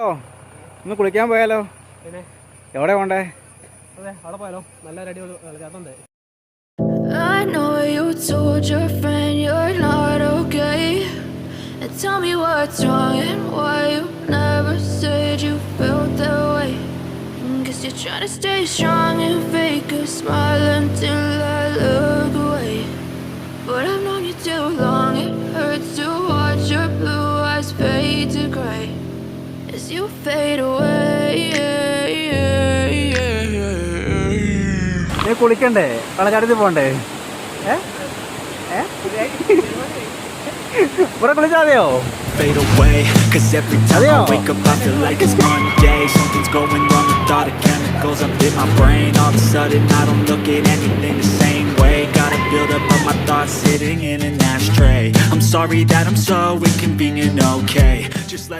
ഓ ഒന്ന് കുളിക്കാൻ പോയാലോ? പിന്നെ എവിടെ പോണ്ടേ? അതെ അവിടെ പോയാലോ, നല്ല അടിപൊളി വെള്ളച്ചാട്ടമുണ്ട്. I know you told your friend you're not okay, and tell me what's wrong and why you never said you felt that way. Guess you're trying to stay strong and fake a smile until I look away. But I've known you too long, it hurts to watch your blue eyes fade to gray as you fade away. നീ കുളിക്കണ്ടേ? വെള്ളച്ചാട്ടത്തിൽ പോണ്ടേ? ഇവിടെ കുളിച്ചാൽ മതിയോ? Fade away, cause every time I wake up I feel like it's Monday. Something's going wrong with all the chemicals up in my brain. All of a sudden I don't look at anything the same way. Gotta build up of my thoughts sitting in an ashtray. I'm sorry that I'm so inconvenient, okay. Just let me